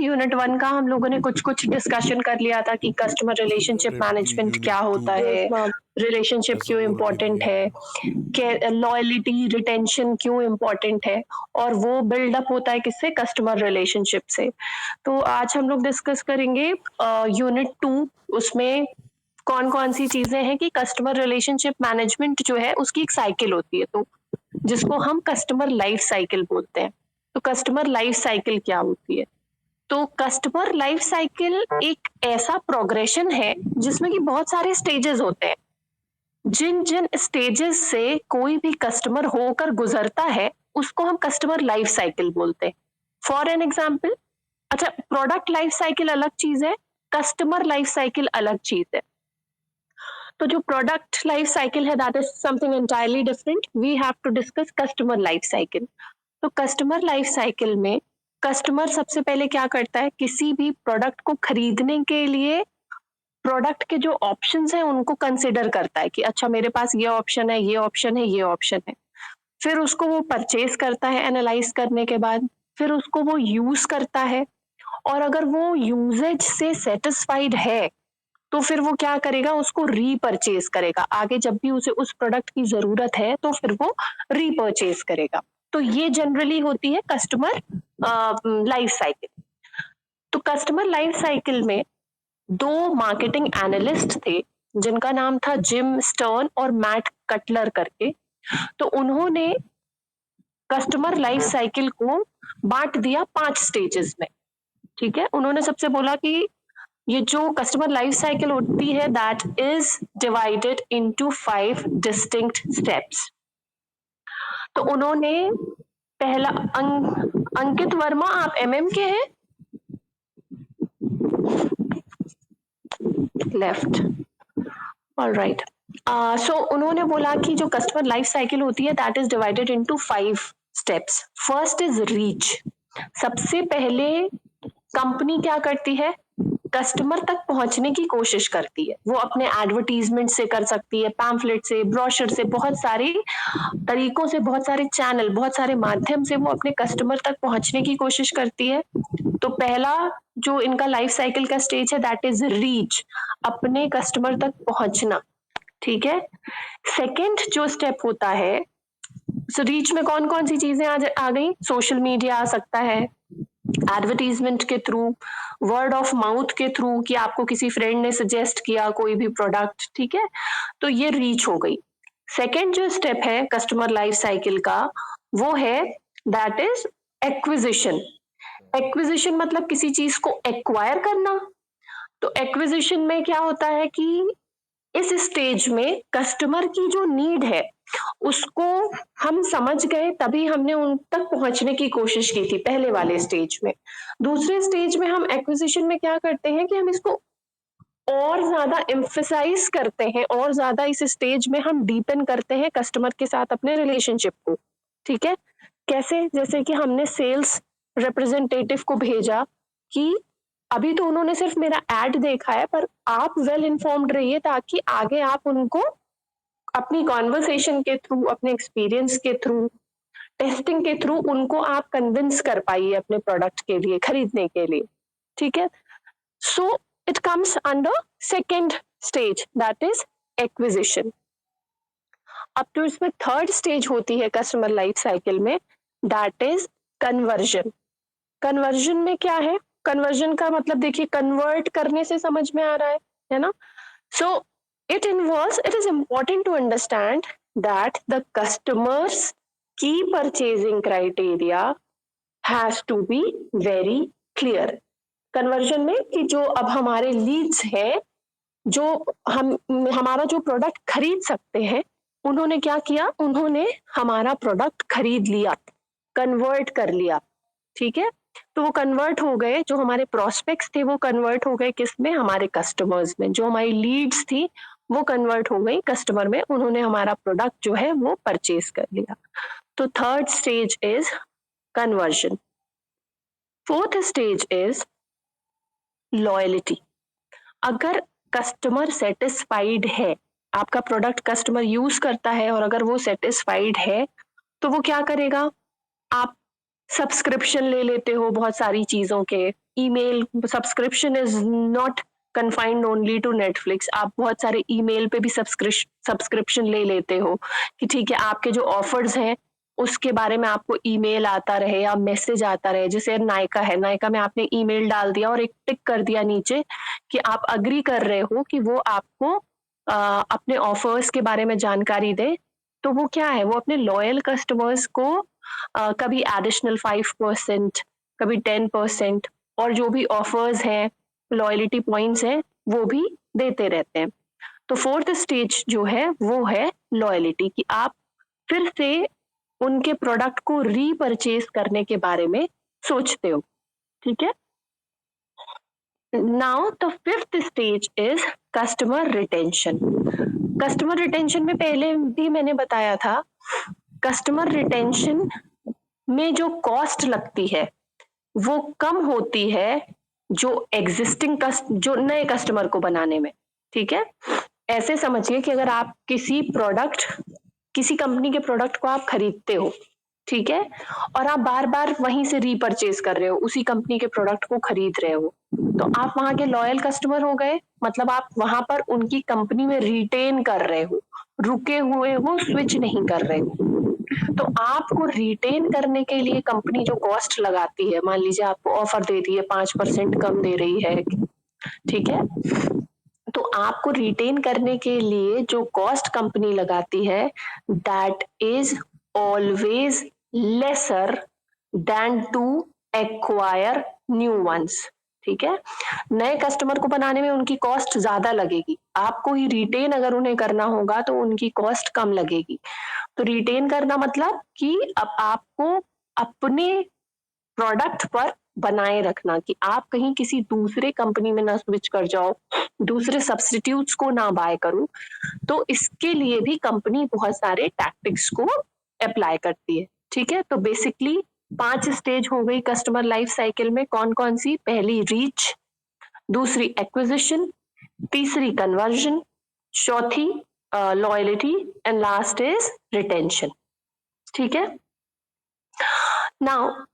Unit 1 का हम लोगों ने कुछ डिस्कशन कर लिया था कि customer relationship Step to management Unit क्या 2 होता है, रिलेशनशिप as an क्यों इम्पोर्टेंट overview. है, लॉयलिटी रिटेंशन क्यों इम्पोर्टेंट है, और वो बिल्डअप होता है किससे, कस्टमर रिलेशनशिप से। तो आज हम लोग डिस्कस करेंगे यूनिट 2, उसमें कौन कौन सी चीजें हैं कि कस्टमर रिलेशनशिप मैनेजमेंट जो है उसकी एक साइकिल होती है, तो जिसको हम कस्टमर लाइफ साइकिल बोलते हैं। तो कस्टमर लाइफ साइकिल क्या होती है? तो कस्टमर लाइफ साइकिल एक ऐसा प्रोग्रेशन है जिसमें कि बहुत सारे स्टेजेस होते हैं। जिन जिन स्टेजेस से कोई भी कस्टमर होकर गुजरता है उसको हम कस्टमर लाइफ साइकिल बोलते हैं। फॉर एन एग्जाम्पल, अच्छा, प्रोडक्ट लाइफ साइकिल अलग चीज है, कस्टमर लाइफ साइकिल अलग चीज है। तो जो प्रोडक्ट लाइफ साइकिल है that is something entirely different, we have to discuss customer life cycle. तो कस्टमर लाइफ साइकिल में कस्टमर सबसे पहले क्या करता है, किसी भी प्रोडक्ट को खरीदने के लिए प्रोडक्ट के जो ऑप्शंस हैं उनको कंसिडर करता है कि अच्छा मेरे पास ये ऑप्शन है, ये ऑप्शन है, ये ऑप्शन है। फिर उसको वो परचेज करता है एनालाइज करने के बाद, फिर उसको वो यूज करता है, और अगर वो यूजेज से सेटिस्फाइड है तो फिर वो क्या करेगा, उसको रीपरचेज करेगा। आगे जब भी उसे उस प्रोडक्ट की जरूरत है तो फिर वो रीपरचेज करेगा। तो ये जनरली होती है कस्टमर लाइफ साइकिल। तो कस्टमर लाइफ साइकिल में दो मार्केटिंग एनालिस्ट थे जिनका नाम था जिम स्टर्न और मैट कटलर करके। तो उन्होंने कस्टमर लाइफ साइकिल को बांट दिया 5 स्टेजेस में। ठीक है, उन्होंने सबसे बोला कि ये जो कस्टमर लाइफ साइकिल होती है that is divided into 5 distinct steps. तो उन्होंने पहला अंकित वर्मा, आप एमएम के हैं? Left, alright. सो उन्होंने बोला कि जो कस्टमर लाइफ साइकिल होती है that is divided into 5 steps. First is reach. सबसे पहले कंपनी क्या करती है, कस्टमर तक पहुंचने की कोशिश करती है। वो अपने एडवर्टीजमेंट से कर सकती है, पैम्फलेट से, ब्रोशर से, बहुत सारे तरीकों से, बहुत सारे चैनल, बहुत सारे माध्यम से वो अपने कस्टमर तक पहुंचने की कोशिश करती है। तो पहला जो इनका लाइफ साइकिल का स्टेज है दैट इज रीच, अपने कस्टमर तक पहुंचना। ठीक है, सेकेंड जो स्टेप होता है, रीच में कौन कौन सी चीजें आ गई, सोशल मीडिया आ सकता है, एडवर्टीजमेंट के थ्रू, वर्ड ऑफ माउथ के थ्रू कि आपको किसी फ्रेंड ने सजेस्ट किया कोई भी प्रोडक्ट। ठीक है, तो ये रीच हो गई। सेकेंड जो स्टेप है कस्टमर लाइफ साइकिल का वो है दैट इज एक्विजिशन। एक्विजिशन मतलब किसी चीज को एक्वायर करना। तो एक्विजिशन में क्या होता है कि इस स्टेज में कस्टमर की जो नीड है उसको हम समझ गए, तभी हमने उन तक पहुंचने की कोशिश की थी पहले वाले स्टेज में। दूसरे स्टेज में हम एक्विजिशन में क्या करते हैं कि हम इसको और ज्यादा एम्फेसाइज करते हैं, और ज्यादा इस स्टेज में हम डीपन करते हैं कस्टमर के साथ अपने रिलेशनशिप को। ठीक है, कैसे, जैसे कि हमने सेल्स रिप्रेजेंटेटिव को भेजा कि अभी तो उन्होंने सिर्फ मेरा एड देखा है, पर आप वेल इन्फॉर्म्ड रहिए ताकि आगे आप उनको अपनी कॉन्वर्सेशन के थ्रू, अपने एक्सपीरियंस के थ्रू, टेस्टिंग के थ्रू उनको आप कन्विंस कर पाइए अपने प्रोडक्ट के लिए, खरीदने के लिए। ठीक है, so it comes under second stage that is acquisition. अब तो इसमें थर्ड स्टेज होती है कस्टमर लाइफ साइकिल में दैट इज कन्वर्जन। कन्वर्जन में क्या है, कन्वर्जन का मतलब देखिए, कन्वर्ट करने से समझ में आ रहा है ना। सो it involves, it is important to understand that the customer's key purchasing criteria has to be very clear। Conversion में कि जो अब हमारे लीड्स हैं, जो हम हमारा जो प्रोडक्ट खरीद सकते हैं, उन्होंने क्या किया, उन्होंने हमारा प्रोडक्ट खरीद लिया, कन्वर्ट कर लिया। ठीक है, तो वो कन्वर्ट हो गए, जो हमारे प्रोस्पेक्ट्स थे वो कन्वर्ट हो गए किस में, हमारे कस्टमर्स में। जो हमारी लीड्स थी वो कन्वर्ट हो गई कस्टमर में, उन्होंने हमारा प्रोडक्ट जो है वो परचेज कर लिया। तो third stage is conversion. Fourth stage is loyalty. अगर कस्टमर सेटिस्फाइड है, आपका प्रोडक्ट कस्टमर यूज करता है और अगर वो सेटिस्फाइड है तो वो क्या करेगा, आप सब्सक्रिप्शन ले लेते हो बहुत सारी चीजों के, email subscription is not confined only to Netflix. आप बहुत सारे ईमेल पे भी सब्सक्रिप्शन ले लेते हो कि ठीक है आपके जो ऑफर्स हैं उसके बारे में आपको ईमेल आता रहे या मैसेज आता रहे। जैसे नायका है, नायका में आपने ईमेल डाल दिया और एक टिक कर दिया नीचे कि आप अग्री कर रहे हो कि वो आपको अपने ऑफर्स के बारे में जानकारी दे। तो वो क्या है, वो अपने लॉयल कस्टमर्स को कभी एडिशनल 5%, कभी 10% और जो भी ऑफर्स हैं, लॉयलिटी पॉइंट्स हैं, वो भी देते रहते हैं। तो फोर्थ स्टेज जो है वो है लॉयलिटी, कि आप फिर से उनके प्रोडक्ट को रीपरचेज करने के बारे में सोचते हो। ठीक है। Now the fifth stage is customer retention. Customer retention में पहले भी मैंने बताया था, कस्टमर रिटेंशन में जो कॉस्ट लगती है वो कम होती है जो जो नए कस्टमर को बनाने में। ठीक है। ऐसे समझिए कि अगर आप किसी कंपनी के प्रोडक्ट को आप खरीदते हो, ठीक है, और आप बार बार वहीं से रीपरचेज कर रहे हो, उसी कंपनी के प्रोडक्ट को खरीद रहे हो, तो आप वहां के लॉयल कस्टमर हो गए। मतलब आप वहां पर उनकी कंपनी में रिटेन कर रहे हो, रुके हुए हो, स्विच नहीं कर रहे हो। तो आपको रिटेन करने के लिए कंपनी जो कॉस्ट लगाती है, मान लीजिए आपको ऑफर दे रही है, 5% कम दे रही है, ठीक है, तो आपको रिटेन करने के लिए जो कॉस्ट कंपनी लगाती है that is always lesser than to acquire new ones. ठीक है। नए कस्टमर को बनाने में उनकी कॉस्ट ज्यादा लगेगी, आपको ही रिटेन अगर उन्हें करना होगा तो उनकी कॉस्ट कम लगेगी। तो रिटेन करना मतलब कि अब आपको अपने प्रोडक्ट पर बनाए रखना, कि आप कहीं किसी दूसरे कंपनी में ना स्विच कर जाओ, दूसरे सब्स्टिट्यूट्स को ना बाय करो। तो इसके लिए भी कंपनी बहुत सारे टैक्टिक्स को अप्लाई करती है। ठीक है। तो बेसिकली 5 स्टेज हो गई कस्टमर लाइफ साइकिल में। कौन कौन सी? पहली रीच, दूसरी एक्विजिशन, तीसरी कन्वर्जन, चौथी loyalty and last is retention. ठीक है। Now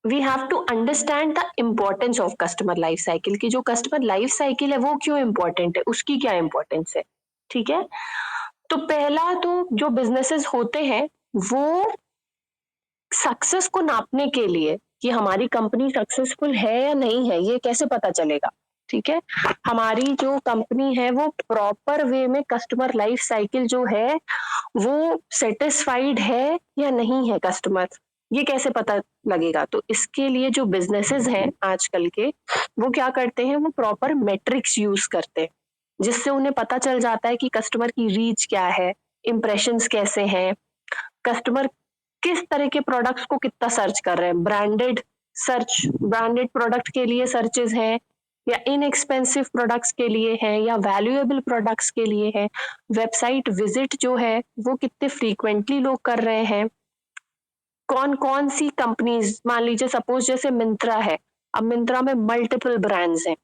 we have to understand the importance of customer life cycle, की जो कस्टमर लाइफ साइकिल है वो क्यों इम्पोर्टेंट है, उसकी क्या इम्पोर्टेंस है। ठीक है। तो पहला, तो जो बिजनेसेस होते हैं वो सक्सेस को नापने के लिए कि हमारी कंपनी सक्सेसफुल है या नहीं है, ये कैसे पता चलेगा। ठीक है। हमारी जो कंपनी है वो प्रॉपर वे में कस्टमर लाइफ साइकिल जो है वो सेटिस्फाइड है या नहीं है कस्टमर, ये कैसे पता लगेगा। तो इसके लिए जो बिजनेसेस हैं आजकल के, वो क्या करते हैं, वो प्रॉपर मेट्रिक्स यूज करते हैं, जिससे उन्हें पता चल जाता है कि कस्टमर की रीच क्या है, इम्प्रेशंस कैसे हैं, कस्टमर किस तरह के प्रोडक्ट्स को कितना सर्च कर रहे हैं। ब्रांडेड प्रोडक्ट के लिए सर्चेज हैं या इनएक्सपेंसिव प्रोडक्ट्स के लिए हैं या वैल्यूएबल प्रोडक्ट्स के लिए है। वेबसाइट विजिट जो है वो कितने फ्रीक्वेंटली लोग कर रहे हैं, कौन कौन सी कंपनीज, मान लीजिए सपोज जैसे मिंत्रा है, अब मिंत्रा में मल्टीपल ब्रांड्स हैं,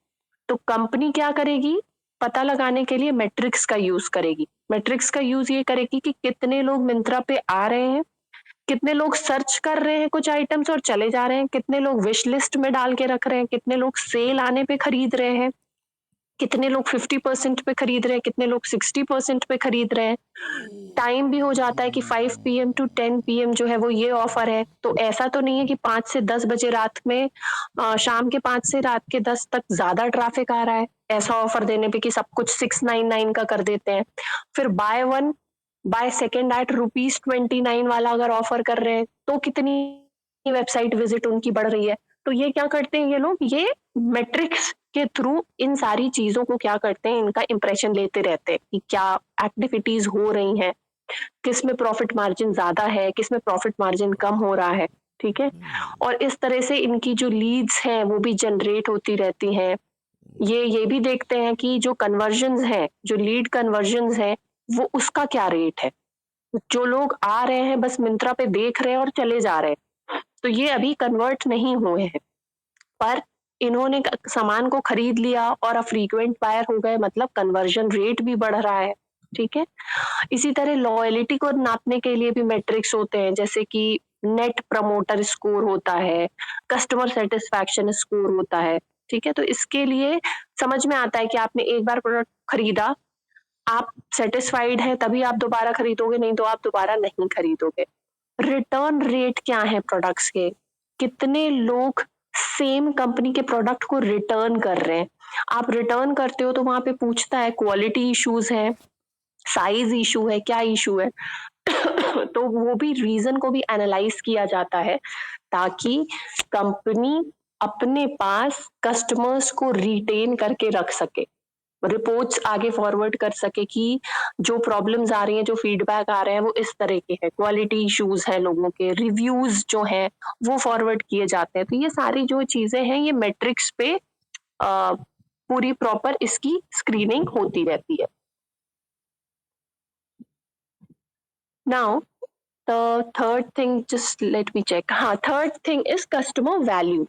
तो कंपनी क्या करेगी, पता लगाने के लिए मैट्रिक्स का यूज करेगी। मैट्रिक्स का यूज ये करेगी कि कितने लोग मिंत्रा पे आ रहे हैं, कितने लोग सर्च कर रहे हैं कुछ आइटम्स और चले जा रहे हैं, कितने लोग विश लिस्ट में डाल के रख रहे हैं, कितने लोग सेल आने पे खरीद रहे हैं, कितने लोग 50% पे खरीद रहे हैं, कितने लोग 60% पे खरीद रहे हैं। टाइम भी हो जाता है कि 5 PM to 10 PM जो है वो ये ऑफर है। तो ऐसा तो नहीं है कि 5 से 10 बजे रात में, शाम के 5 से रात के 10 तक ज्यादा ट्रैफिक आ रहा है, ऐसा ऑफर देने पे कि सब कुछ 699 का कर देते हैं। फिर buy one buy second at ₹29 वाला अगर ऑफर कर रहे हैं तो कितनी वेबसाइट विजिट उनकी बढ़ रही है। तो ये क्या करते हैं ये लोग, ये मेट्रिक्स के थ्रू इन सारी चीजों को क्या करते हैं, इनका इंप्रेशन लेते रहते हैं कि क्या एक्टिविटीज हो रही हैं, किस में प्रॉफिट मार्जिन ज्यादा है, किस में प्रॉफिट मार्जिन कम हो रहा है। ठीक है। और इस तरह से इनकी जो लीड्स हैं वो भी जनरेट होती रहती हैं। ये भी देखते हैं कि जो कन्वर्जन्स हैं, जो लीड कन्वर्जन्स हैं, वो उसका क्या रेट है। जो लोग आ रहे हैं बस मिंत्रा पे देख रहे हैं और चले जा रहे हैं, तो ये अभी कन्वर्ट नहीं हुए हैं, पर इन्होंने सामान को खरीद लिया और अब फ्रीक्वेंट बायर हो गए, मतलब कन्वर्जन रेट भी बढ़ रहा है। ठीक है। इसी तरह लॉयलिटी को नापने के लिए भी मैट्रिक्स होते हैं, जैसे कि नेट प्रमोटर स्कोर होता है, कस्टमर सेटिस्फैक्शन स्कोर होता है। ठीक है, तो इसके लिए समझ में आता है कि आपने एक बार प्रोडक्ट खरीदा, आप सेटिस्फाइड हैं तभी आप दोबारा खरीदोगे, नहीं तो आप दोबारा नहीं खरीदोगे। रिटर्न रेट क्या है प्रोडक्ट्स के? कितने लोग सेम कंपनी के प्रोडक्ट को रिटर्न कर रहे हैं? आप रिटर्न करते हो तो वहां पे पूछता है क्वालिटी इश्यूज है, साइज इशू है, क्या इशू है? तो वो भी रीजन को भी एनालाइज किया जाता है ताकि कंपनी अपने पास कस्टमर्स को रिटेन करके रख सके, रिपोर्ट्स आगे फॉरवर्ड कर सके कि जो प्रॉब्लम्स आ रही हैं, जो फीडबैक आ रहे हैं वो इस तरह के हैं, क्वालिटी इश्यूज हैं, लोगों के रिव्यूज जो हैं वो फॉरवर्ड किए जाते हैं। तो ये सारी जो चीजें हैं ये मैट्रिक्स पे पूरी प्रॉपर इसकी स्क्रीनिंग होती रहती है। Now the third thing, just let me check, हाँ, third thing is customer value.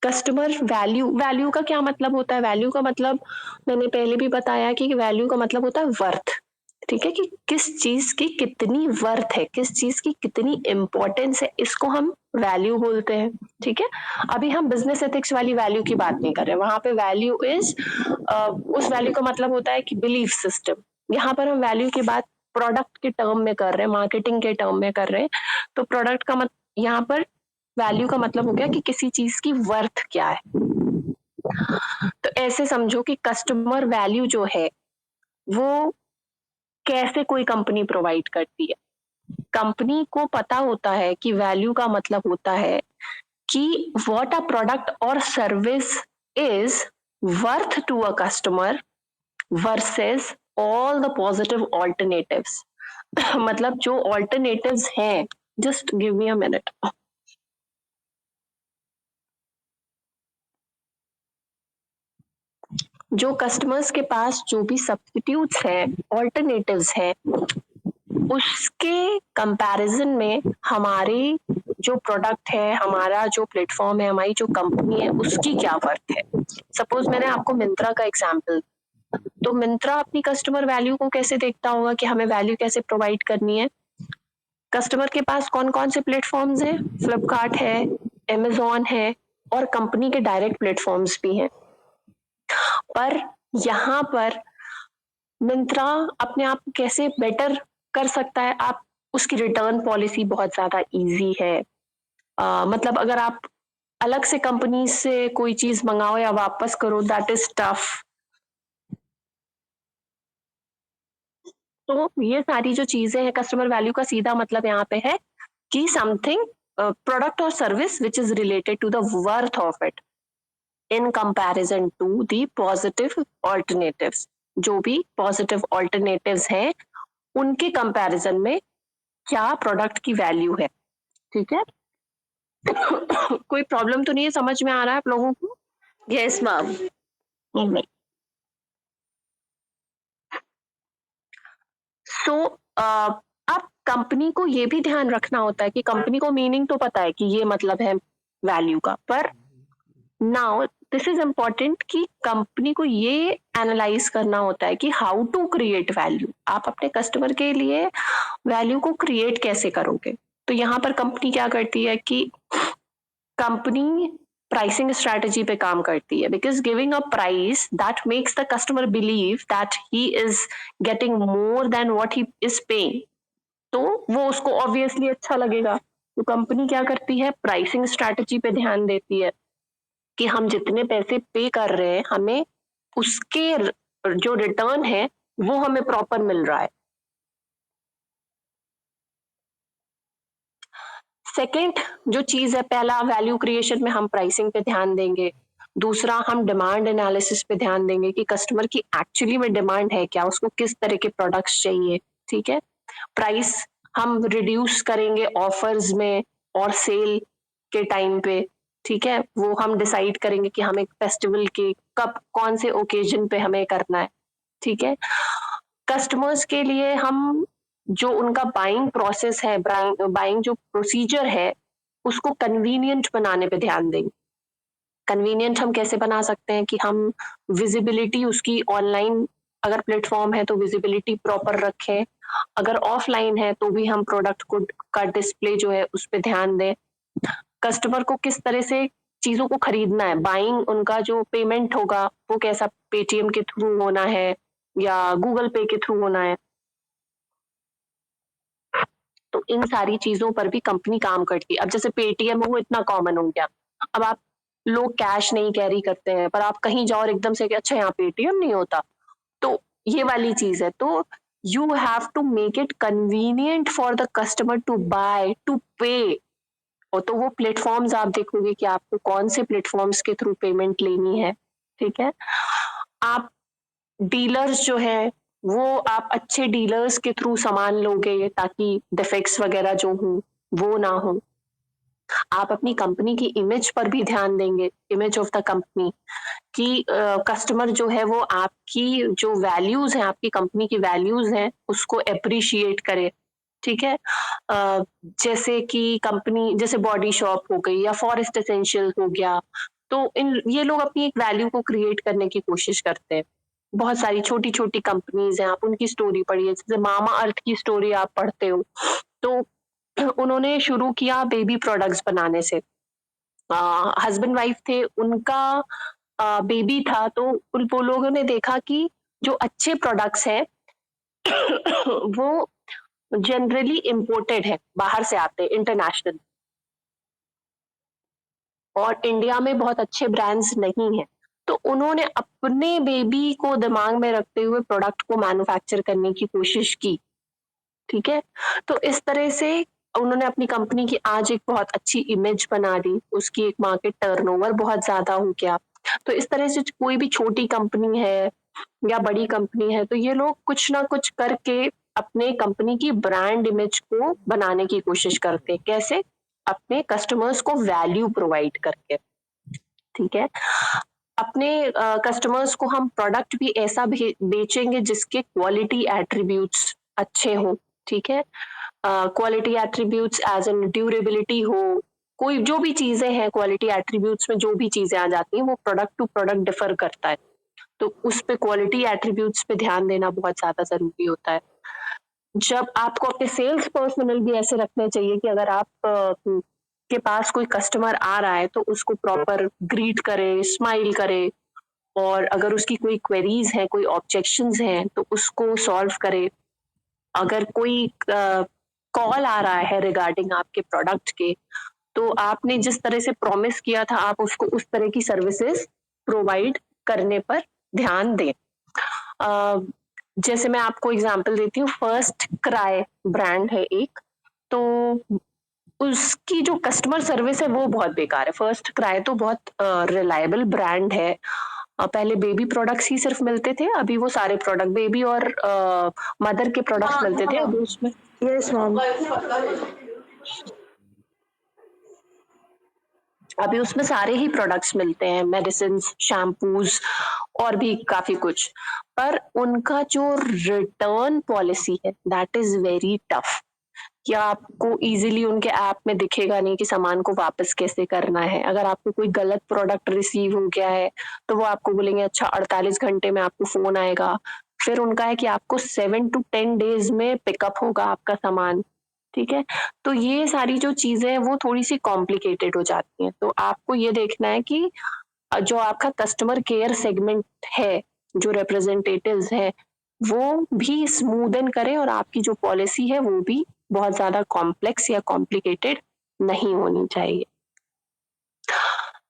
Customer value, value का क्या मतलब होता है? वैल्यू का मतलब मैंने पहले भी बताया कि वैल्यू का मतलब होता है वर्थ। ठीक है, कि किस चीज की कितनी वर्थ है, किस चीज की कितनी इंपॉर्टेंस है, इसको हम वैल्यू बोलते हैं। ठीक है, अभी हम बिजनेस एथिक्स वाली वैल्यू की बात नहीं कर रहे, वहां पे वैल्यू इज उस वैल्यू का मतलब होता है कि बिलीफ सिस्टम। यहाँ पर हम वैल्यू की बात प्रोडक्ट के टर्म में कर रहे हैं, मार्केटिंग के टर्म में कर रहे हैं। तो प्रोडक्ट का यहाँ पर वैल्यू का मतलब हो गया कि किसी चीज की वर्थ क्या है। तो ऐसे समझो कि कस्टमर वैल्यू जो है वो कैसे कोई कंपनी प्रोवाइड करती है। कंपनी को पता होता है कि वैल्यू का मतलब होता है कि व्हाट अ प्रोडक्ट और service is worth to a customer versus all the positive alternatives. मतलब जो ऑल्टरनेटिव्स हैं, just give me a minute, जो कस्टमर्स के पास जो भी सब्स्टिट्यूट्स हैं, ऑल्टरनेटिव्स हैं, उसके कंपैरिजन में हमारी जो प्रोडक्ट है, हमारा जो प्लेटफॉर्म है, हमारी जो कंपनी है, उसकी क्या वर्थ है। सपोज मैंने आपको मिंत्रा का एग्जांपल, तो मिंत्रा अपनी कस्टमर वैल्यू को कैसे देखता होगा कि हमें वैल्यू कैसे प्रोवाइड करनी है। कस्टमर के पास कौन कौन से प्लेटफॉर्म्स हैं? फ्लिपकार्ट है, अमेजोन है, और कंपनी के डायरेक्ट प्लेटफॉर्म्स भी हैं। पर यहाँ पर मिंत्रा अपने आप को कैसे बेटर कर सकता है? आप उसकी रिटर्न पॉलिसी बहुत ज्यादा इजी है। मतलब अगर आप अलग से कंपनी से कोई चीज मंगाओ या वापस करो, दैट इज टफ। तो ये सारी जो चीजें हैं, कस्टमर वैल्यू का सीधा मतलब यहाँ पे है कि समथिंग, प्रोडक्ट और service which is related to the worth of it in comparison to the positive alternatives. जो भी पॉजिटिव ऑल्टरनेटिव्स हैं उनके कंपैरिजन में क्या प्रोडक्ट की वैल्यू है। ठीक है। कोई प्रॉब्लम तो नहीं है? समझ में आ रहा है आप लोगों को? Yes, ma'am. सो अब कंपनी को ये भी ध्यान रखना होता है कि कंपनी को मीनिंग तो पता है कि ये मतलब है वैल्यू का, पर नाउ दिस इज इम्पोर्टेंट कि कंपनी को ये एनालाइज करना होता है कि हाउ टू क्रिएट वैल्यू। आप अपने कस्टमर के लिए वैल्यू को क्रिएट कैसे करोगे? तो यहाँ पर कंपनी क्या करती है कि कंपनी प्राइसिंग स्ट्रेटजी पे काम करती है, because giving a price that makes the customer believe that he is getting more than what he is paying. तो वो उसको ऑब्वियसली अच्छा लगेगा। तो कंपनी क्या करती है? प्राइसिंग स्ट्रेटजी पे ध्यान देती है कि हम जितने पैसे पे कर रहे हैं, हमें उसके जो रिटर्न है वो हमें प्रॉपर मिल रहा है। सेकेंड जो चीज है, पहला वैल्यू क्रिएशन में हम प्राइसिंग पे ध्यान देंगे। दूसरा हम डिमांड एनालिसिस पे ध्यान देंगे कि कस्टमर की एक्चुअली में डिमांड है क्या, उसको किस तरह के प्रोडक्ट्स चाहिए। ठीक है। प्राइस हम रिड्यूस करेंगे ऑफर्स में और सेल के टाइम पे। ठीक है, वो हम डिसाइड करेंगे कि हमें फेस्टिवल के कब कौन से ओकेजन पे हमें करना है। ठीक है। कस्टमर्स के लिए हम जो उनका बाइंग प्रोसेस है, बाइंग जो प्रोसीजर है, उसको कन्वीनियंट बनाने पे ध्यान देंगे। कन्वीनियंट हम कैसे बना सकते हैं कि हम विजिबिलिटी उसकी ऑनलाइन, अगर प्लेटफॉर्म है तो विजिबिलिटी प्रॉपर रखें, अगर ऑफलाइन है तो भी हम प्रोडक्ट को का डिस्प्ले जो है उस पर ध्यान दें। कस्टमर को किस तरह से चीजों को खरीदना है, बाइंग, उनका जो पेमेंट होगा वो कैसा, पेटीएम के थ्रू होना है या गूगल पे के थ्रू होना है। तो इन सारी चीजों पर भी कंपनी काम करती है। अब जैसे पेटीएम है वो इतना कॉमन हो गया, अब आप, लोग कैश नहीं कैरी करते हैं, पर आप कहीं जाओ और एकदम से कि अच्छा यहाँ पेटीएम नहीं होता, तो ये वाली चीज है। तो you have to make it convenient for the customer to buy, to pay. और तो वो प्लेटफॉर्म्स आप देखोगे कि आपको कौन से प्लेटफॉर्म्स के थ्रू पेमेंट लेनी है, ठीक है। आप डीलर्स जो है वो आप अच्छे डीलर्स के थ्रू सामान लोगे ताकि डिफेक्ट्स वगैरह जो हो वो ना हो। आप अपनी कंपनी की इमेज पर भी ध्यान देंगे, इमेज ऑफ द कंपनी, कि कस्टमर जो है वो आपकी जो वैल्यूज हैं, आपकी कंपनी की वैल्यूज हैं, उसको अप्रिशिएट करे, ठीक है। जैसे कि कंपनी, जैसे बॉडी शॉप हो गई या फॉरेस्ट एसेंशियल हो गया, तो इन ये लोग अपनी एक वैल्यू को क्रिएट करने की कोशिश करते हैं। बहुत सारी छोटी छोटी कंपनीज हैं, आप उनकी स्टोरी पढ़िए, जैसे मामा अर्थ की स्टोरी आप पढ़ते हो, तो उन्होंने शुरू किया बेबी प्रोडक्ट्स बनाने से। हस्बैंड वाइफ थे, उनका बेबी था, तो वो लोगों ने देखा कि जो अच्छे प्रोडक्ट्स हैं वो जनरली इम्पोर्टेड है, बाहर से आते हैं, इंटरनेशनल, और इंडिया में बहुत अच्छे ब्रांड्स नहीं हैं। तो उन्होंने अपने बेबी को दिमाग में रखते हुए प्रोडक्ट को मैन्युफैक्चर करने की कोशिश की, ठीक है। तो इस तरह से उन्होंने अपनी कंपनी की आज एक बहुत अच्छी इमेज बना दी, उसकी एक मार्केट टर्नओवर बहुत ज्यादा हो गया। तो इस तरह से कोई भी छोटी कंपनी है या बड़ी कंपनी है, तो ये लोग कुछ ना कुछ करके अपने कंपनी की ब्रांड इमेज को बनाने की कोशिश करते हैं। कैसे? अपने कस्टमर्स को वैल्यू प्रोवाइड करके, ठीक है। अपने कस्टमर्स को हम प्रोडक्ट भी ऐसा बेचेंगे जिसके क्वालिटी एट्रीब्यूट्स अच्छे हों, ठीक है। Quality attributes as an durability हो, कोई जो भी चीजें हैं क्वालिटी एट्रीब्यूट्स में, जो भी चीजें आ जाती हैं वो प्रोडक्ट टू प्रोडक्ट डिफर करता है, तो उस पे क्वालिटी एट्रीब्यूट्स पे ध्यान देना बहुत ज्यादा जरूरी होता है। जब आपको अपने सेल्स पर्सनल भी ऐसे रखने चाहिए कि अगर आप के पास कोई कस्टमर आ रहा है तो उसको प्रॉपर ग्रीट करे, स्माइल करे, और अगर उसकी कोई क्वेरीज है, कोई ऑब्जेक्शंस हैं तो उसको सॉल्व करे। अगर कोई कॉल आ रहा है रिगार्डिंग आपके प्रोडक्ट के, तो आपने जिस तरह से प्रॉमिस किया था आप उसको उस तरह की सर्विसेज प्रोवाइड करने पर ध्यान दें। जैसे मैं आपको एग्जांपल देती हूँ, फर्स्ट क्राई ब्रांड है एक, तो उसकी जो कस्टमर सर्विस है वो बहुत बेकार है। फर्स्ट क्राई तो बहुत रिलायबल ब्रांड है। पहले बेबी प्रोडक्ट्स ही सिर्फ मिलते थे, अभी वो सारे प्रोडक्ट बेबी और मदर के प्रोडक्ट्स मिलते थे, अभी उसमें, यस मैम, अभी उसमें सारे ही प्रोडक्ट्स मिलते हैं, मेडिसिन, शैम्पूज और भी काफी कुछ। पर उनका जो रिटर्न पॉलिसी है दैट इज वेरी टफ, कि आपको इजीली उनके ऐप में दिखेगा नहीं कि सामान को वापस कैसे करना है। अगर आपको कोई गलत प्रोडक्ट रिसीव हो गया है तो वो आपको बोलेंगे अच्छा 48 घंटे में आपको फोन आएगा। फिर उनका है कि आपको 7 to 10 डेज में पिकअप होगा आपका सामान, ठीक है। तो ये सारी जो चीजें हैं वो थोड़ी सी कॉम्प्लिकेटेड हो जाती हैं। तो आपको ये देखना है कि जो आपका कस्टमर केयर सेगमेंट है, जो रिप्रेजेंटेटिव्स हैं, वो भी स्मूदन करें, और आपकी जो पॉलिसी है वो भी बहुत ज्यादा कॉम्प्लेक्स या कॉम्प्लिकेटेड नहीं होनी चाहिए।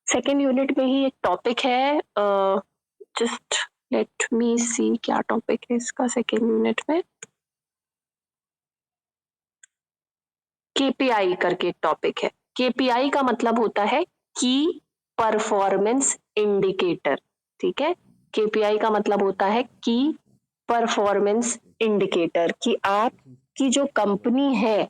सेकेंड यूनिट में ही एक टॉपिक है, जस्ट लेट मी सी क्या टॉपिक है इसका सेकेंड यूनिट में। केपीआई करके एक टॉपिक है। केपीआई का मतलब होता है की परफॉर्मेंस इंडिकेटर, ठीक है। केपीआई का मतलब होता है की परफॉर्मेंस इंडिकेटर, कि आपकी जो कंपनी है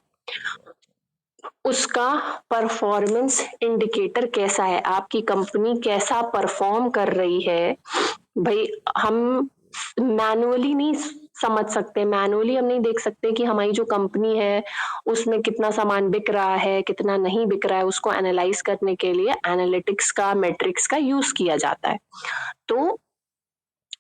उसका परफॉर्मेंस इंडिकेटर कैसा है, आपकी कंपनी कैसा परफॉर्म कर रही है। भाई हम मैनुअली नहीं समझ सकते, मैनुअली हम नहीं देख सकते कि हमारी जो कंपनी है उसमें कितना सामान बिक रहा है, कितना नहीं बिक रहा है। उसको एनालाइज करने के लिए एनालिटिक्स का, मैट्रिक्स का यूज किया जाता है। तो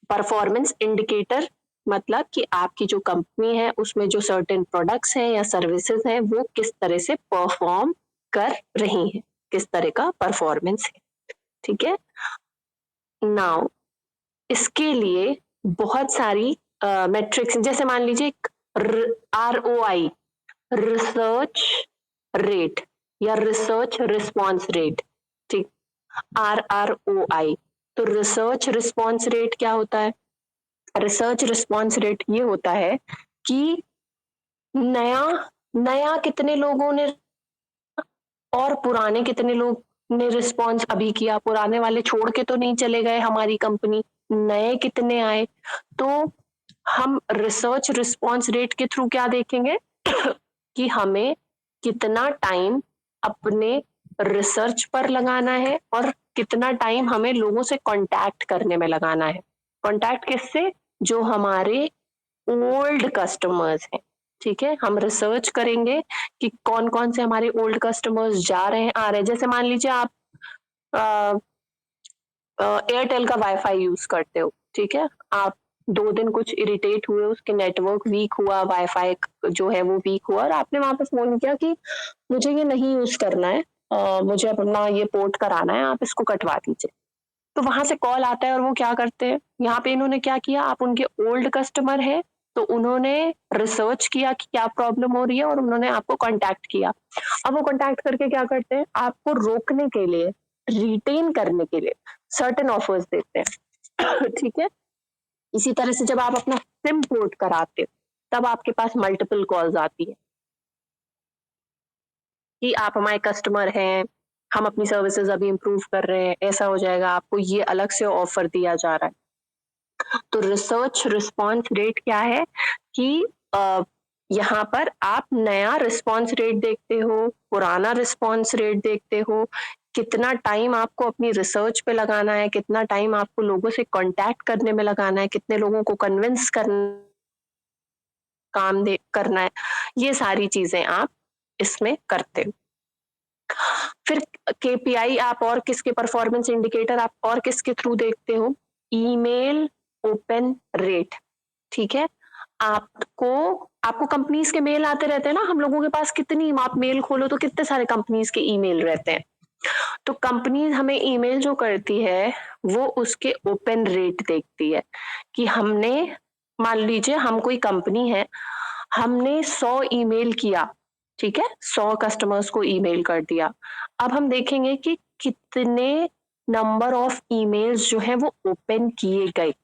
परफॉर्मेंस इंडिकेटर मतलब कि आपकी जो कंपनी है उसमें जो सर्टेन प्रोडक्ट्स हैं या सर्विसेज हैं वो किस तरह से परफॉर्म कर रही हैं, किस तरह का परफॉर्मेंस है। ठीक है। नाउ इसके लिए बहुत सारी मेट्रिक्स, जैसे मान लीजिए ROI, रिसर्च रेट या रिसर्च रिस्पॉन्स रेट, ठीक, RROI। तो रिसर्च रिस्पॉन्स रेट क्या होता है? रिसर्च रिस्पॉन्स रेट ये होता है कि नया नया कितने लोगों ने और पुराने कितने लोग ने रिस्पॉन्स अभी किया, पुराने वाले छोड़ के तो नहीं चले गए हमारी कंपनी, नए कितने आए। तो हम रिसर्च रिस्पॉन्स रेट के थ्रू क्या देखेंगे कि हमें कितना टाइम अपने रिसर्च पर लगाना है और कितना टाइम हमें लोगों से कांटेक्ट करने में लगाना है। कांटेक्ट किससे? जो हमारे ओल्ड कस्टमर्स हैं, ठीक है। हम रिसर्च करेंगे कि कौन कौन से हमारे ओल्ड कस्टमर्स जा रहे हैं आ रहे हैं। जैसे मान लीजिए आप एयरटेल का वाईफाई यूज करते हो, ठीक है। आप 2 दिन कुछ इरिटेट हुए, उसके नेटवर्क वीक हुआ, वाईफाई जो है वो वीक हुआ और आपने वहां पे फोन किया कि मुझे ये नहीं यूज करना है, मुझे अपना ये पोर्ट कराना है, आप इसको कटवा दीजिए। तो वहां से कॉल आता है और वो क्या करते हैं, यहाँ पे इन्होंने क्या किया, आप उनके ओल्ड कस्टमर है तो उन्होंने रिसर्च किया कि क्या प्रॉब्लम हो रही है और उन्होंने आपको कांटेक्ट किया। अब वो कांटेक्ट करके क्या करते हैं, आपको रोकने के लिए, रिटेन करने के लिए सर्टेन ऑफर्स देते हैं ठीक है। इसी तरह से जब आप अपना सिम पोर्ट कराते हो तब आपके पास मल्टीपल कॉल्स आती है कि आप हमारे कस्टमर हैं, हम अपनी सर्विसेज अभी इम्प्रूव कर रहे हैं, ऐसा हो जाएगा, आपको ये अलग से ऑफर दिया जा रहा है। तो रिसर्च रिस्पॉन्स रेट क्या है कि यहाँ पर आप नया रिस्पॉन्स रेट देखते हो, पुराना रिस्पॉन्स रेट देखते हो, कितना टाइम आपको अपनी रिसर्च पे लगाना है, कितना टाइम आपको लोगों से कांटेक्ट करने में लगाना है, कितने लोगों को कन्विंस करना है, ये सारी चीजें आप इसमें करते हो। फिर केपीआई आप और किसके, परफॉर्मेंस इंडिकेटर आप और किसके थ्रू देखते हो? ईमेल ओपन रेट, ठीक है। आपको आपको कंपनीज के मेल आते रहते हैं ना, हम लोगों के पास कितनी, आप मेल खोलो तो कितने सारे कंपनीज के ईमेल रहते हैं। तो कंपनी हमें ईमेल जो करती है वो उसके ओपन रेट देखती है कि हमने, मान लीजिए हम कोई कंपनी है, हमने 100 ईमेल किया, ठीक है, 100 कस्टमर्स को ईमेल कर दिया। अब हम देखेंगे कि कितने नंबर ऑफ ईमेल्स जो है वो ओपन किए गए,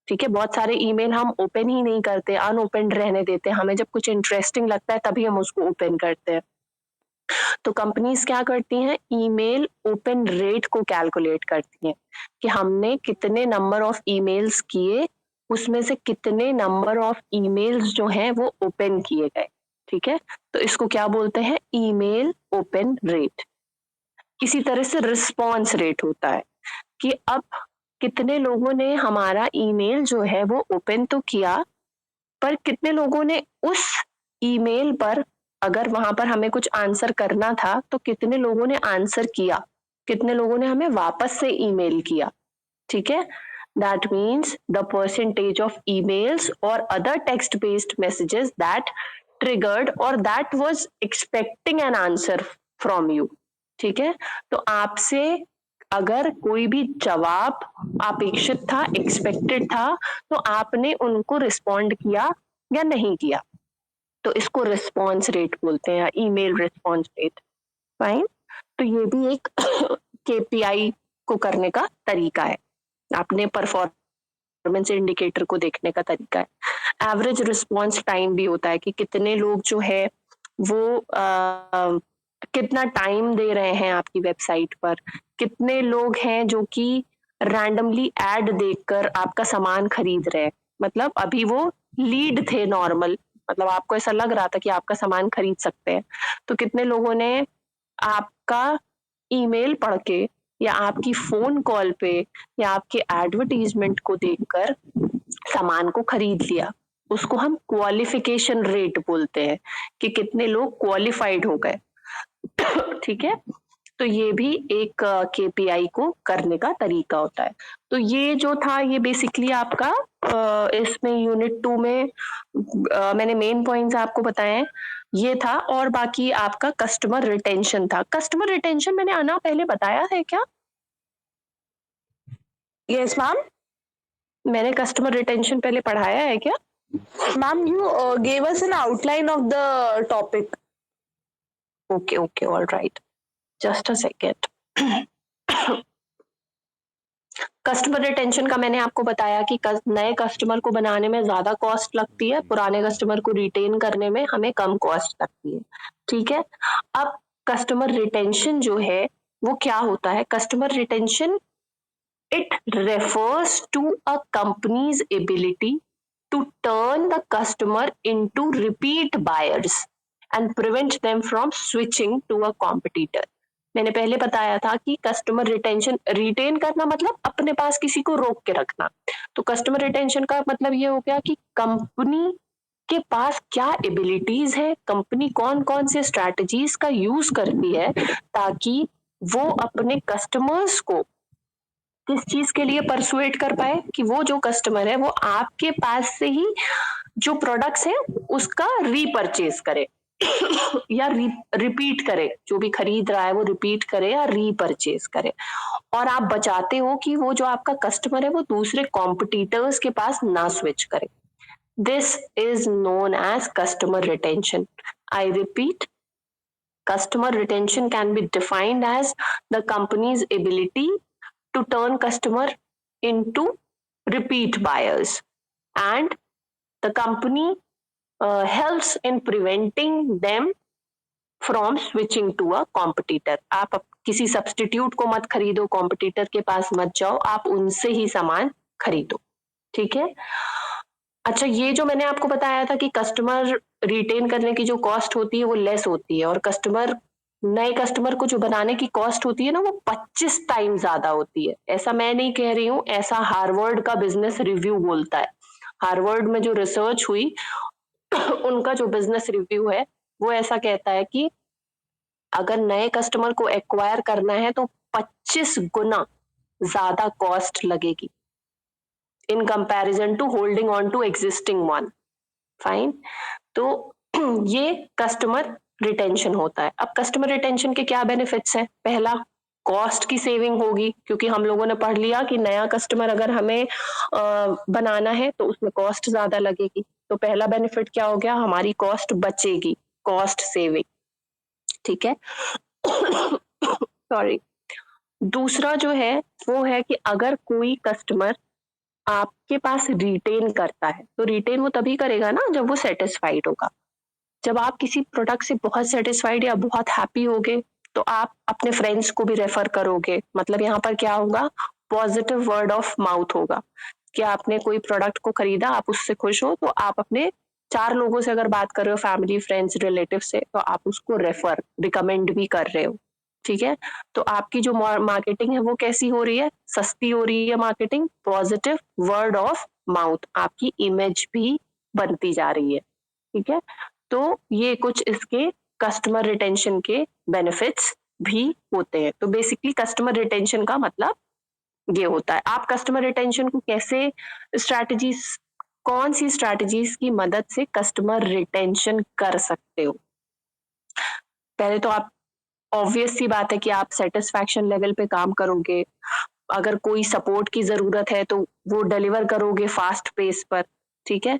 ठीक है। बहुत सारे ईमेल हम ओपन ही नहीं करते, अनओपन रहने देते हैं, हमें जब कुछ इंटरेस्टिंग लगता है तभी हम उसको ओपन करते हैं। तो कंपनीज क्या करती हैं, ईमेल ओपन रेट को कैलकुलेट करती हैं कि हमने कितने नंबर ऑफ ईमेल्स किए, उसमें से कितने नंबर ऑफ ईमेल्स जो हैं वो ओपन किए गए, ठीक है। तो इसको क्या बोलते हैं, ईमेल ओपन रेट। इसी तरह से रिस्पॉन्स रेट होता है कि अब कितने लोगों ने हमारा ईमेल जो है वो ओपन तो किया, पर कितने लोगों ने उस ईमेल पर, अगर वहां पर हमें कुछ आंसर करना था तो कितने लोगों ने आंसर किया, कितने लोगों ने हमें वापस से ईमेल किया, ठीक है। That means the percentage of emails और other text based messages that triggered और that was expecting an answer from you, ठीक है। तो आपसे अगर कोई भी जवाब अपेक्षित था, एक्सपेक्टेड था, तो आपने उनको रिस्पॉन्ड किया या नहीं किया, तो इसको रिस्पॉन्स रेट बोलते हैं, ईमेल रिस्पॉन्स रेट। फाइन। तो ये भी एक केपीआई को करने का तरीका है, अपने परफॉर्मेंस इंडिकेटर को देखने का तरीका है। एवरेज रिस्पॉन्स टाइम भी होता है कि कितने लोग जो है वो कितना टाइम दे रहे हैं आपकी वेबसाइट पर, कितने लोग हैं जो कि रैंडमली एड देखकर आपका सामान खरीद रहे हैं, मतलब अभी वो लीड थे नॉर्मल, मतलब आपको ऐसा लग रहा था कि आपका सामान खरीद सकते हैं, तो कितने लोगों ने आपका ईमेल पढ़ के या आपकी फोन कॉल पे या आपके एडवर्टीजमेंट को देखकर सामान को खरीद लिया। उसको हम क्वालिफिकेशन रेट बोलते हैं कि कितने लोग क्वालिफाइड हो गए ठीक है। तो ये भी एक केपीआई को करने का तरीका होता है। तो ये जो था ये बेसिकली आपका इसमें यूनिट 2 में मैंने मेन पॉइंट्स आपको बताए हैं, ये था। और बाकी आपका कस्टमर रिटेंशन था। कस्टमर रिटेंशन मैंने आना पहले बताया है क्या? Yes, ma'am. मैंने कस्टमर रिटेंशन पहले पढ़ाया है क्या? Ma'am, you gave us an outline of the topic. Okay okay, all right, just a second. Customer retention का मैंने आपको बताया कि नए कस्टमर को बनाने में ज्यादा कॉस्ट लगती है, पुराने कस्टमर को रिटेन करने में हमें कम कॉस्ट लगती है। ठीक है, अब कस्टमर रिटेंशन जो है वो क्या होता है? Customer retention, it refers to a company's ability to turn the customer into repeat buyers and prevent them from switching to a competitor. मैंने पहले बताया था कि कस्टमर रिटेंशन, रिटेन करना मतलब अपने पास किसी को रोक के रखना। तो कस्टमर रिटेंशन का मतलब ये हो गया कि कंपनी के पास क्या एबिलिटीज है, कंपनी कौन कौन से स्ट्रैटेजीज का यूज करती है ताकि वो अपने कस्टमर्स को किस चीज के लिए परसुएट कर पाए कि वो जो कस्टमर है वो आपके पास से ही जो प्रोडक्ट्स है उसका रीपरचेज करे या रिपीट करे, जो भी खरीद रहा है वो रिपीट करे या रीपरचेज करे, और आप बचाते हो कि वो जो आपका कस्टमर है वो दूसरे कॉम्पिटिटर्स के पास ना स्विच करे। This is known as customer retention. I repeat, customer retention can be defined as the company's ability to turn customer into repeat buyers, and the company helps in preventing them from switching to a competitor. आप किसी substitute को मत खरीदो, competitor के पास मत जाओ, आप उनसे ही सामान खरीदो। ठीक है, अच्छा, ये जो मैंने आपको बताया था कि कस्टमर रिटेन करने की जो कॉस्ट होती है वो लेस होती है, और कस्टमर, नए कस्टमर को जो बनाने की कॉस्ट होती है ना वो 25 टाइम ज्यादा होती है। ऐसा मैं नहीं कह रही हूँ, ऐसा हार्वर्ड का बिजनेस रिव्यू बोलता है। हार्वर्ड में जो रिसर्च हुई उनका जो बिजनेस रिव्यू है वो ऐसा कहता है कि अगर नए कस्टमर को एक्वायर करना है तो 25 गुना ज्यादा कॉस्ट लगेगी in comparison to holding on to existing one. Fine, तो ये कस्टमर रिटेंशन होता है। अब कस्टमर रिटेंशन के क्या बेनिफिट्स हैं? पहला, कॉस्ट की सेविंग होगी, क्योंकि हम लोगों ने पढ़ लिया कि नया कस्टमर अगर हमें बनाना है तो उसमें कॉस्ट ज्यादा लगेगी। तो पहला बेनिफिट क्या हो गया? हमारी कॉस्ट बचेगी, कॉस्ट सेविंग। ठीक है, सॉरी। दूसरा जो है वो है कि अगर कोई कस्टमर आपके पास रिटेन करता है तो रिटेन वो तभी करेगा ना जब वो सेटिस्फाइड होगा। जब आप किसी प्रोडक्ट से बहुत सेटिस्फाइड या बहुत हैप्पी होगे तो आप अपने फ्रेंड्स को भी रेफर करोगे। मतलब यहाँ पर क्या होगा? पॉजिटिव वर्ड ऑफ माउथ होगा कि आपने कोई प्रोडक्ट को खरीदा, आप उससे खुश हो, तो आप अपने 4 लोगों से अगर बात कर रहे हो, फैमिली, फ्रेंड्स, रिलेटिव से, तो आप उसको रेफर, रिकमेंड भी कर रहे हो। ठीक है, तो आपकी जो मार्केटिंग है वो कैसी हो रही है? सस्ती हो रही है marketing, positive word of mouth, आपकी इमेज भी बनती जा रही है। ठीक है, तो ये कुछ इसके कस्टमर रिटेंशन के बेनिफिट्स भी होते हैं। तो बेसिकली कस्टमर रिटेंशन का मतलब ये होता है। आप कस्टमर रिटेंशन को कैसे, स्ट्रैटेजीज, कौन सी स्ट्रैटेजीज की मदद से कस्टमर रिटेंशन कर सकते हो? पहले तो आप, ऑब्वियस सी बात है कि आप सेटिस्फैक्शन लेवल पे काम करोगे। अगर कोई सपोर्ट की जरूरत है तो वो डिलीवर करोगे फास्ट पेस पर। ठीक है,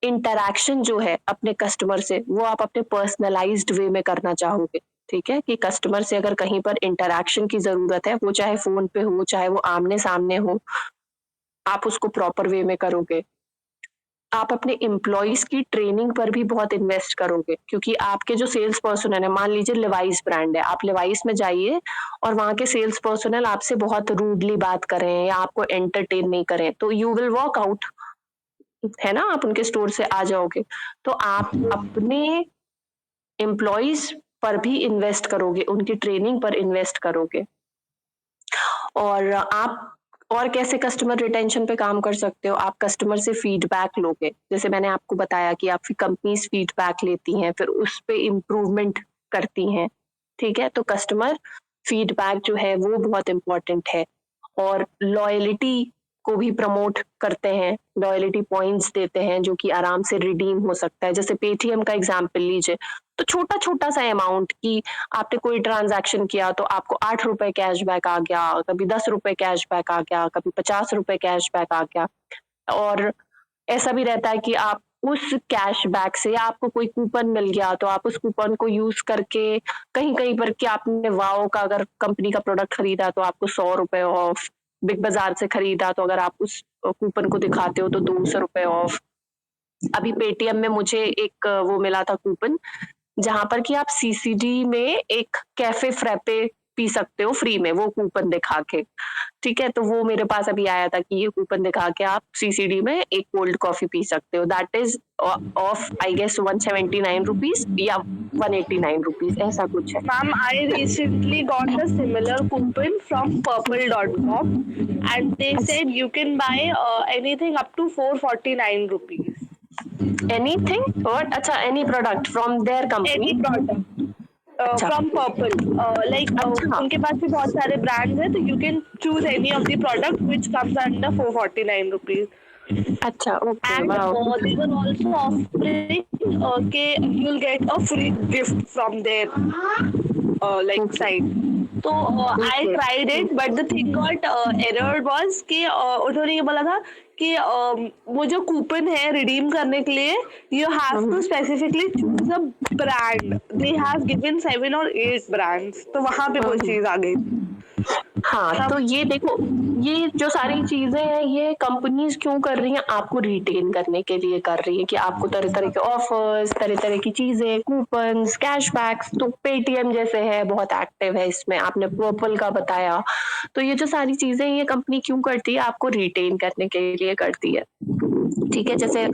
इंटरैक्शन जो है अपने कस्टमर से वो आप अपने पर्सनलाइज्ड वे में करना चाहोगे। ठीक है, कि कस्टमर से अगर कहीं पर इंटरैक्शन की जरूरत है, वो चाहे फोन पे हो चाहे वो आमने सामने हो, आप उसको प्रॉपर वे में करोगे। आप अपने एम्प्लॉइज की ट्रेनिंग पर भी बहुत इन्वेस्ट करोगे, क्योंकि आपके जो सेल्स पर्सनल है, मान लीजिए लिवाइस ब्रांड है, आप लिवाइस में जाइए और वहां के सेल्स पर्सनल आपसे बहुत रूडली बात करें या आपको एंटरटेन नहीं करें तो यू विल वॉक आउट, है ना? आप उनके स्टोर से आ जाओगे। तो आप अपने एम्प्लॉइज पर भी इन्वेस्ट करोगे, उनकी ट्रेनिंग पर इन्वेस्ट करोगे। और आप और कैसे कस्टमर रिटेंशन पे काम कर सकते हो? आप कस्टमर से फीडबैक लोगे, जैसे मैंने आपको बताया कि आपकी कंपनीज फीडबैक लेती हैं, फिर उस पे इम्प्रूवमेंट करती हैं। ठीक है, तो कस्टमर फीडबैक जो है वो बहुत इम्पोर्टेंट है। और लॉयलिटी को भी प्रमोट करते हैं, लॉयल्टी पॉइंट्स देते हैं जो कि आराम से रिडीम हो सकता है। जैसे पेटीएम का एग्जांपल लीजिए, तो छोटा-छोटा सा अमाउंट कि आपने कोई ट्रांज़ैक्शन किया तो आपको ₹8 कैशबैक आ गया, कभी ₹10 कैशबैक आ गया, कभी ₹50 कैशबैक आ गया। और ऐसा भी रहता है कि आप उस कैशबैक से आपको कोई कूपन मिल गया तो आप उस कूपन को यूज़ करके कहीं-कहीं पर कि आपने वाओ का अगर कंपनी का प्रोडक्ट खरीदा तो आपको ₹100 ऑफ, बिग बाज़ार से खरीदा तो अगर आप उस कूपन को दिखाते हो तो ₹200 ऑफ। अभी पेटीएम में मुझे एक वो मिला था कूपन जहाँ पर कि आप सीसीडी में एक कैफ़े फ्रैपे पी सकते हो फ्री में वो कूपन दिखा के। ठीक है? तो वो मेरे पास अभी आया था कि ये कूपन दिखा के आप सीसीडी में एक कोल्ड कॉफ़ी पी सकते हो। That is of I guess ₹179 या ₹189 ऐसा कुछ है। Ma'am, I recently got a similar coupon from purple.com and they said you can buy anything up to 449 rupees. Anything what? अच्छा, any product from their company? Any product अच्छा, from Purple. Like अच्छा, उनके पास भी बहुत सारे brands हैं तो you can choose any of the product which comes under 449 rupees. अच्छा, okay, And wow! they were also offering you'll get a free gift from their like okay, site. तो I okay, tried it but the thing got errored was कि उन्होंने ये बोला था कि वो जो कूपन है रिडीम करने के लिए you have to specifically choose a brand. They have given 7 or 8 brands. तो वहाँ पे वो चीज़ आ गई। हाँ, तो ये देखो, ये जो सारी चीज़ें हैं, ये कंपनीज़ क्यों कर रही हैं? आपको रिटेन करने के लिए कर रही हैं कि आपको तरह-तरह के ऑफर्स, तरह-तरह की चीज़ें, कूपन्स, कैशबैक्स, तो पेटीएम जैसे है, बहुत एक्टिव है इसमें, आपने पर्पल का बताया। तो ये जो सारी चीज़ें हैं, ये कंपनी क्यों करती है? आपको रिटेन करने के लिए करती है। ठीक है? जैसे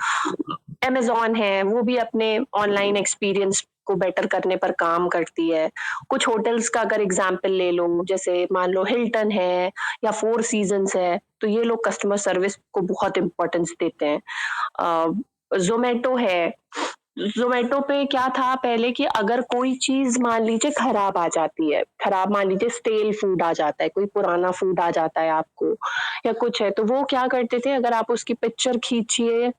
अमेज़न है, वो भी अपने ऑनलाइन एक्सपीरियंस को बेटर करने पर काम करती है। कुछ होटल्स का अगर एग्ज़ाम्पल ले लो, जैसे मान लो हिल्टन है या फोर सीज़न्स है, तो ये लोग कस्टमर सर्विस को बहुत इम्पोर्टेंस देते हैं। ज़ोमैटो है, ज़ोमैटो पे क्या था पहले कि अगर कोई चीज़ मान लीजिए खराब आ जाती है, खराब मान लीजिए स्टेल फूड आ जाता है, कोई पुराना फूड आ जाता है आपको या कुछ है, तो वो क्या करते थे, अगर आप उसकी पिक्चर खींचिए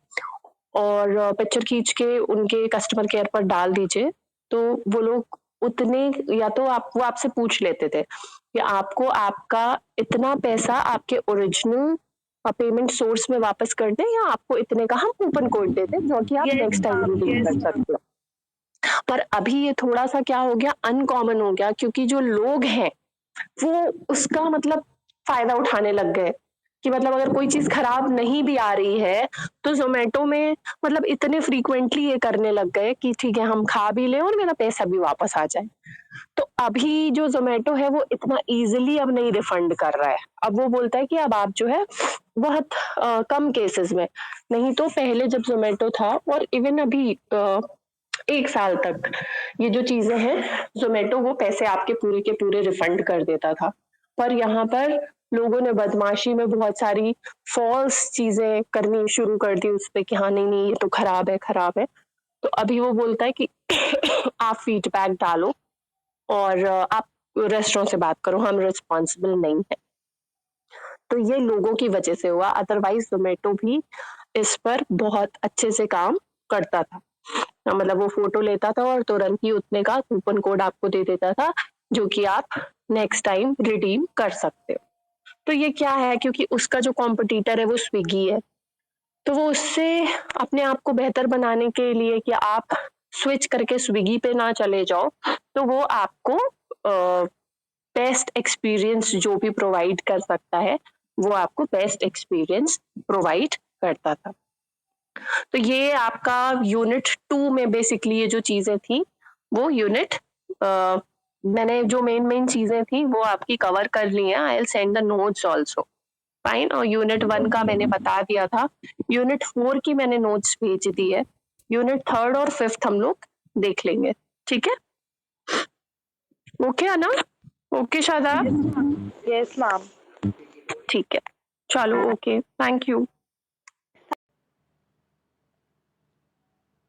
और पिक्चर खींच के उनके कस्टमर केयर पर डाल दीजिए, तो वो लोग उतने या तो आप वो आपसे पूछ लेते थे कि आपको आपका इतना पैसा आपके ओरिजिनल पेमेंट सोर्स में वापस कर दें या आपको इतने का हम कूपन कोड दे दें जो कि आप Yes, next time ma'am. Redeem Yes, कर ma'am. सकते हो। पर अभी ये थोड़ा-सा क्या हो गया, अनकॉमन हो गया क्योंकि जो लोग हैं वो उसका मतलब फ़ायदा उठाने लग गए कि मतलब अगर कोई चीज़ खराब नहीं भी आ रही है, तो ज़ोमैटो में मतलब इतने फ्रीक्वेंटली ये करने लग गए कि ठीक है, हम खा भी लें और मेरा पैसा भी वापस आ जाए। तो अभी जो ज़ोमैटो है वो इतना ईज़िली अब नहीं रिफंड कर रहा है। अब वो बोलता है कि अब आप जो है बहुत कम केसेज़ में, नहीं तो पहले जब ज़ोमैटो था और इवन अभी 1 साल तक ये जो चीज़ें हैं, ज़ोमैटो वो पैसे आपके पूरे के पूरे रिफंड कर देता था। पर यहाँ पर लोगों ने बदमाशी में बहुत सारी फ़ॉल्स चीज़ें करनी शुरू कर दी उसपे कि हाँ, नहीं-नहीं ये तो खराब है। तो अभी वो बोलता है कि आप फीडबैक डालो और आप रेस्टोरेंट से बात करो, हम रिस्पॉन्सिबल नहीं हैं। तो ये लोगों की वजह से हुआ, अदरवाइज़ ज़ोमैटो भी इस पर बहुत अच्छे से काम करता था। मतलब वो फ़ोटो लेता था और तुरंत ही उतने का कूपन कोड आपको दे देता था, जो कि आप नेक्स्ट टाइम रिडीम कर सकते हो। तो ये क्या है, क्योंकि उसका जो कॉम्पिटिटर है वो स्विगी है, तो वो उससे अपने आप को बेहतर बनाने के लिए कि आप स्विच करके स्विगी पे ना चले जाओ, तो वो आपको बेस्ट एक्सपीरियंस जो भी प्रोवाइड कर सकता है, वो आपको बेस्ट एक्सपीरियंस प्रोवाइड करता था। तो ये आपका यूनिट 2 में बेसिकली ये जो चीज़ें थी, वो यूनिट मैंने जो मेन चीज़ें थी वो आपकी कवर कर ली हैं। I will send the notes also, fine. और यूनिट 1 का मैंने बता दिया था। यूनिट 4 की मैंने नोट्स भेज दी है। यूनिट 3rd और 5th हम लोग देख लेंगे, ठीक है? ओके अना? ओके शादा? Yes, ma'am. ठीक है। चलो ओके, थैंक यू।